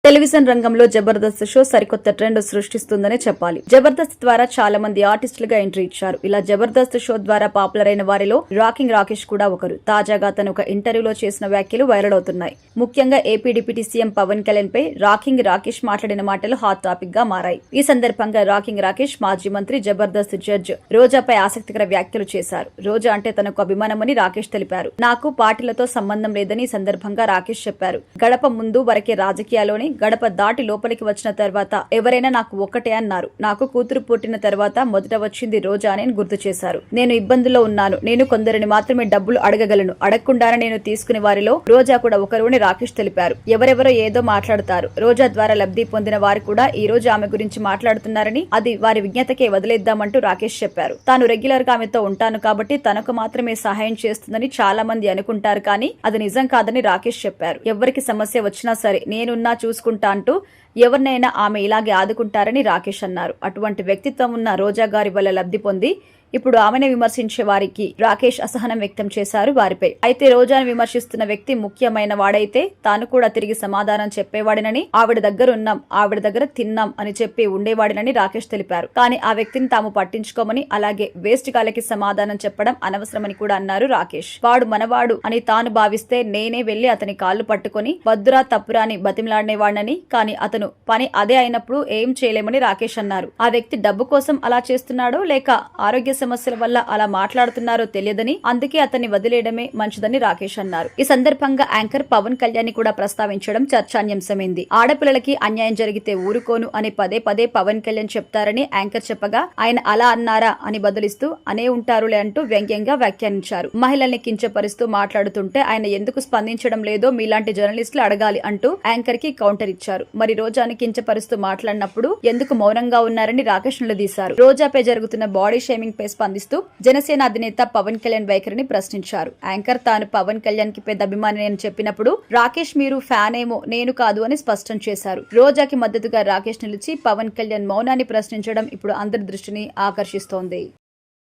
Television రంగంలో Jabardasth show సరికొత్త trend సృష్టిస్తుందనే చెప్పాలి. జబర్దస్త్ ద్వారా చాలా మంది ఆర్టిస్టులుగా ఎంట్రీ ఇచ్చారు. ఇలా జబర్దస్త్ షో ద్వారా పాపులర్ అయిన వారిలో రాకింగ్ రాకేష్ కూడా ఒకరు. తాజాగా తను ఒక ఇంటర్వ్యూలో చేసిన వ్యాఖ్యలు వైరల్ అవుతున్నాయి. ముఖ్యంగా AP deputy CM Pawan Kalyan పై రాకింగ్ రాకేష్ మాట్లాడిన మాటలు హాట్ టాపిక్ గా మారాయి. ఈ సందర్భంగా రాకింగ్ రాకేష్ మాజీ మంత్రి జబర్దస్త్ జడ్జ్ రోజాపై ఆసక్తికర వ్యాఖ్యలు చేశారు. రోజా అంటే తనకు అభిమానమని రాకేష్ తెలిపారు. నాకు పార్టీలతో సంబంధం లేదని ఈ సందర్భంగా రాకేష్ చెప్పారు. గడప ముందు వరకే రాజకీయాల్లోని గడప దాటి లోపలికి వచ్చిన తర్వాత ఎవరైనా నాకు ఒక్కటే అన్నారు. నాకు కూతురు పుట్టిన తర్వాత మొదట వచ్చింది రోజా అని గుర్తు చేశారు. నేను ఇబ్బందుల్లో ఉన్నాను. నేను కొందరిని మాత్రమే డబ్బులు అడగగలను. అడగకుండానే నేను తీసుకునే వారిలో రోజా కూడా ఒకరు అని రాకేష్ తెలిపారు. ఎవరెవరో ఏదో మాట్లాడతారు. రోజా ద్వారా లబ్ధి పొందిన వారు కూడా ఈ రోజు ఆమె గురించి మాట్లాడుతున్నారని, అది వారి విజ్ఞతకే వదిలేద్దామంటూ రాకేష్ చెప్పారు. తాను రెగ్యులర్ గా ఆమెతో ఉంటాను కాబట్టి తనకు మాత్రమే సహాయం చేస్తుందని చాలా మంది అనుకుంటారు, కానీ అది నిజం కాదని రాకేష్ చెప్పారు. ఎవరికి సమస్య వచ్చినా సరే నేనున్నా చూసుకుంటా అంటూ ఎవరినైనా ఆమె ఇలాగే ఆదుకుంటారని రాకేష్ అన్నారు. అటువంటి వ్యక్తిత్వం ఉన్న రోజా గారి వల్ల లబ్ధి పొంది ఇప్పుడు ఆమెను విమర్శించే వారికి రాకేష్ అసహనం వ్యక్తం చేశారు వారిపై. అయితే రోజాను విమర్శిస్తున్న వ్యక్తి ముఖ్యమైన వాడైతే తాను కూడా తిరిగి సమాధానం చెప్పేవాడినని, ఆవిడ దగ్గర ఉన్నాం, ఆవిడ దగ్గర తిన్నాం అని చెప్పి ఉండేవాడినని రాకేష్ తెలిపారు. కానీ ఆ వ్యక్తిని తాము పట్టించుకోమని, అలాగే వేస్ట్ కాలకి సమాధానం చెప్పడం అనవసరమని కూడా అన్నారు రాకేష్. వాడు మనవాడు అని తాను భావిస్తే నేనే వెళ్లి అతని కాళ్లు పట్టుకుని వద్దురా తప్పురా అని బతిమలాడినేవాడినని, కానీ అతను పని అదే అయినప్పుడు ఏం చేయలేమని రాకేష్ అన్నారు. ఆ వ్యక్తి డబ్బు కోసం అలా చేస్తున్నాడో లేక ఆరోగ్య సమస్యల వల్ల అలా మాట్లాడుతున్నారో తెలియదని, అందుకే అతన్ని వదిలేయడమే మంచిదని రాకేష్ అన్నారు. ఈ సందర్భంగా యాంకర్ పవన్ కళ్యాణ్ కూడా ప్రస్తావించడం చర్చాన్యాంశమైంది. ఆడపిల్లలకి అన్యాయం జరిగితే ఊరుకోను అని పదే పదే పవన్ కళ్యాణ్ చెప్తారని యాంకర్ చెప్పగా ఆయన అలా అన్నారా అని బదులిస్తూ అనే ఉంటారులే అంటూ వ్యంగ్యంగా వ్యాఖ్యానించారు. మహిళల్ని కించపరుస్తూ మాట్లాడుతుంటే ఆయన ఎందుకు స్పందించడం లేదో మీలాంటి జర్నలిస్టులు అడగాలి అంటూ యాంకర్ కి కౌంటర్ ఇచ్చారు. మరి రోజాని కించపరుస్తూ మాట్లాడినప్పుడు ఎందుకు మౌనంగా ఉన్నారని రాకేష్ నిలదీశారు. రోజాపై జరుగుతున్న బాడీ షేమింగ్ పై స్పందిస్తూ జనసేన అధినేత పవన్ కళ్యాణ్ వైఖరిని ప్రశ్నించారు. యాంకర్ తాను పవన్ కళ్యాణ్ కి పెద్ద అభిమాని అని చెప్పినప్పుడు రాకేష్ మీరు ఫ్యాన్ ఏమో నేను కాదు అని స్పష్టం చేశారు. రోజాకి మద్దతుగా రాకేష్ నిలిచి పవన్ కళ్యాణ్ మౌనాన్ని ప్రశ్నించడం ఇప్పుడు అందరి దృష్టిని ఆకర్షిస్తోంది.